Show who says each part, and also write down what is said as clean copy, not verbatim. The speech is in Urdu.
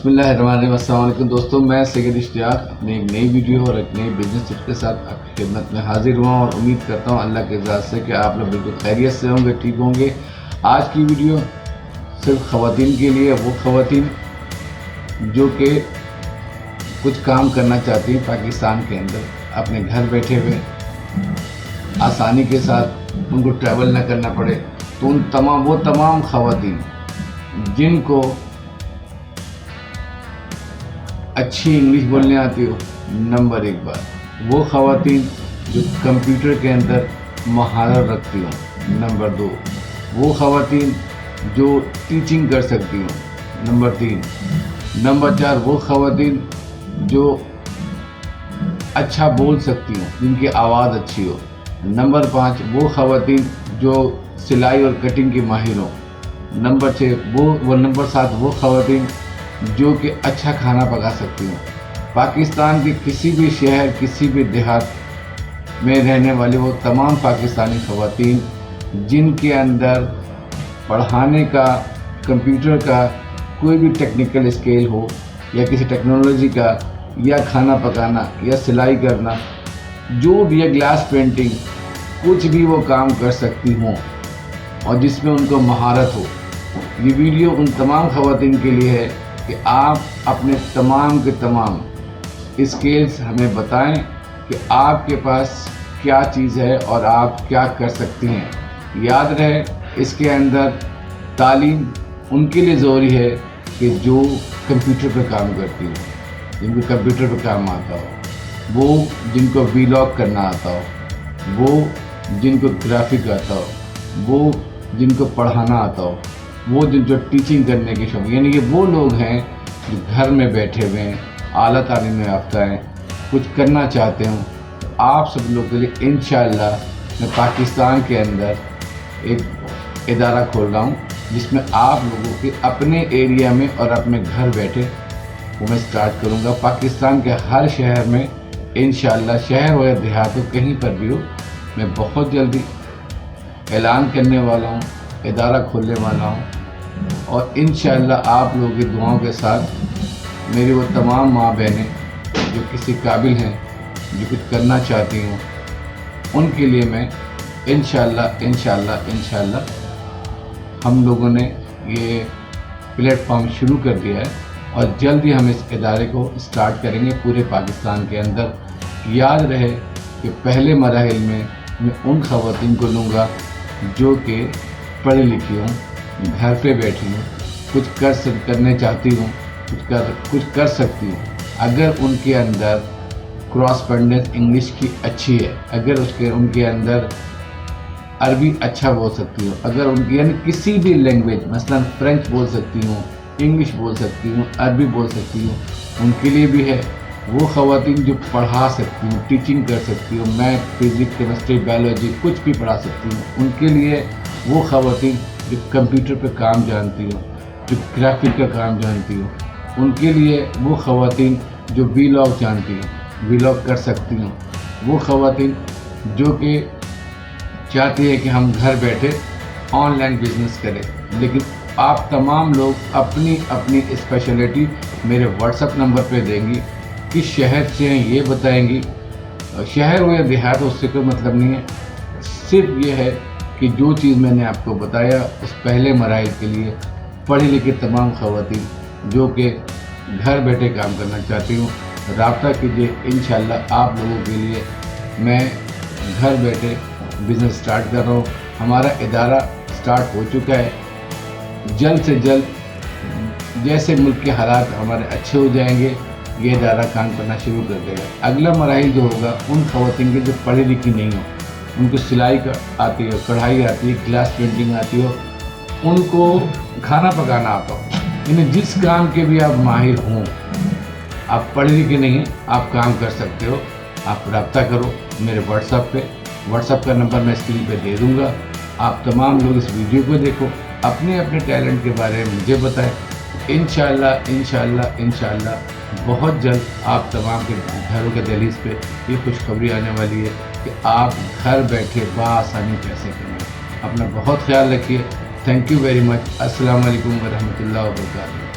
Speaker 1: بسم اللہ الرحمن الرحیم۔ السلام علیکم دوستوں، میں سید اشتیاق اپنی ایک نئی ویڈیو اور ایک نئی بزنس ٹپ کے ساتھ آپ کی خدمت میں حاضر ہوا اور امید کرتا ہوں اللہ کے ذات سے کہ آپ لوگ بالکل خیریت سے ہوں گے، ٹھیک ہوں گے۔ آج کی ویڈیو صرف خواتین کے لیے، وہ خواتین جو کہ کچھ کام کرنا چاہتی ہیں پاکستان کے اندر، اپنے گھر بیٹھے ہوئے آسانی کے ساتھ ان کو ٹریول نہ کرنا پڑے، تو وہ تمام خواتین جن کو اچھی انگلش بولنے آتی ہو، نمبر ایک بات، وہ خواتین جو کمپیوٹر کے اندر مہارت رکھتی ہوں، نمبر دو، وہ خواتین جو ٹیچنگ کر سکتی ہوں، نمبر تین، نمبر چار، وہ خواتین جو اچھا بول سکتی ہوں، جن کی آواز اچھی ہو، نمبر پانچ، وہ خواتین جو سلائی اور کٹنگ کی ماہر ہوں، نمبر چھ، نمبر سات، وہ خواتین جو کہ اچھا کھانا پکا سکتی ہوں۔ پاکستان کے کسی بھی شہر، کسی بھی دیہات میں رہنے والی وہ تمام پاکستانی خواتین جن کے اندر پڑھانے کا، کمپیوٹر کا کوئی بھی ٹیکنیکل اسکیل ہو، یا کسی ٹیکنالوجی کا، یا کھانا پکانا، یا سلائی کرنا، جو بھی، یا گلاس پینٹنگ، کچھ بھی وہ کام کر سکتی ہوں اور جس میں ان کو مہارت ہو۔ یہ ویڈیو ان تمام خواتین کے لیے ہے کہ آپ اپنے تمام کے تمام اسکلز ہمیں بتائیں کہ آپ کے پاس کیا چیز ہے اور آپ کیا کر سکتی ہیں۔ یاد رہے، اس کے اندر تعلیم ان کے لیے ضروری ہے کہ جو کمپیوٹر پہ کام کرتی ہو، جن کو کمپیوٹر پہ کام آتا ہو، وہ جن کو ولاگ کرنا آتا ہو، وہ جن کو گرافک آتا ہو، وہ جن کو پڑھانا آتا ہو، وہ جو ٹیچنگ کرنے کے شوق، یعنی کہ وہ لوگ ہیں جو گھر میں بیٹھے ہوئے ہیں، اعلیٰ تعلیم میں یافتہ ہیں، کچھ کرنا چاہتے ہوں۔ تو آپ سب لوگ کے لیے انشاءاللہ میں پاکستان کے اندر ایک ادارہ کھول رہا ہوں جس میں آپ لوگوں کے اپنے ایریا میں اور اپنے گھر بیٹھے وہ میں سٹارٹ کروں گا۔ پاکستان کے ہر شہر میں انشاءاللہ، شہر ہو یا دیہات ہو، کہیں پر بھی ہو، میں بہت جلدی اعلان کرنے والا ہوں، ادارہ کھولنے والا ہوں، اور انشاءاللہ آپ لوگوں کی دعاؤں کے ساتھ میری وہ تمام ماں بہنیں جو کسی قابل ہیں، جو کچھ کرنا چاہتی ہوں، ان کے لیے میں انشاءاللہ ہم لوگوں نے یہ پلیٹ فارم شروع کر دیا ہے اور جلدی ہم اس ادارے کو سٹارٹ کریں گے پورے پاکستان کے اندر۔ یاد رہے کہ پہلے مراحل میں ان خواتین کو لوں گا جو کہ پڑھی لکھی ہوں، گھر پہ بیٹھی ہوں، کچھ کرنے چاہتی ہوں، کچھ کر سکتی ہوں۔ اگر ان کے اندر کورسپونڈنس انگلش کی اچھی ہے، اگر ان کے اندر عربی اچھا بول سکتی ہوں، اگر ان کی یعنی کسی بھی لینگویج، مثلا فرینچ بول سکتی ہوں، انگلش بول سکتی ہوں، عربی بول سکتی ہوں، ان کے لیے بھی ہے۔ وہ خواتین جو پڑھا سکتی ہوں، ٹیچنگ کر سکتی ہوں، میتھ، فزکس، کیمسٹری، بایولوجی، کچھ بھی پڑھا سکتی ہوں، ان کے لیے۔ وہ خواتین جو کمپیوٹر پہ کام جانتی ہوں، جو گرافک کا کام جانتی ہوں، ان کے لیے۔ وہ خواتین جو ولاگ جانتی ہوں، ولاگ کر سکتی ہوں، وہ خواتین جو کہ چاہتی ہے کہ ہم گھر بیٹھے آن لائن بزنس کریں، لیکن آپ تمام لوگ اپنی اپنی اسپیشلٹی میرے واٹس ایپ نمبر پہ دیں گی، کس شہر سے ہیں یہ بتائیں گی، شہر ہو یا دیہات ہو، اس سے کوئی مطلب نہیں ہے، صرف یہ ہے کہ جو چیز میں نے آپ کو بتایا اس پہلے مراحل کے لیے پڑھی لکھی تمام خواتین جو کہ گھر بیٹھے کام کرنا چاہتی ہوں، رابطہ کیجیے۔ انشاءاللہ آپ لوگوں کے لیے میں گھر بیٹھے بزنس سٹارٹ کر رہا ہوں۔ ہمارا ادارہ سٹارٹ ہو چکا ہے، جلد سے جلد جیسے ملک کے حالات ہمارے اچھے ہو جائیں گے، یہ ادارہ کام کرنا شروع کر دے گا۔ اگلا مراحل جو ہوگا ان خواتین کے جو پڑھی لکھی نہیں ہو، ان کو سلائی آتی ہو، کڑھائی آتی ہے، گلاس پینٹنگ آتی ہو، ان کو کھانا پکانا آتا ہو، یعنی جس کام کے بھی آپ ماہر ہوں، آپ پڑھے لکھے نہیں ہیں، آپ کام کر سکتے ہو، آپ رابطہ کرو میرے واٹس ایپ پہ۔ واٹس ایپ کا نمبر میں اسکرین پہ دے دوں گا۔ آپ تمام لوگ اس ویڈیو کو دیکھو، اپنے ٹیلنٹ کے بارے میں مجھے بتائیں۔ انشاءاللہ بہت جلد آپ تمام کے گھروں کے دہلیز پہ یہ خوشخبری آنے والی ہے کہ آپ گھر بیٹھے بآسانی پیسے کمائیں۔ اپنا بہت خیال رکھیے۔ Thank you very much. السلام علیکم ورحمۃ اللہ وبرکاتہ۔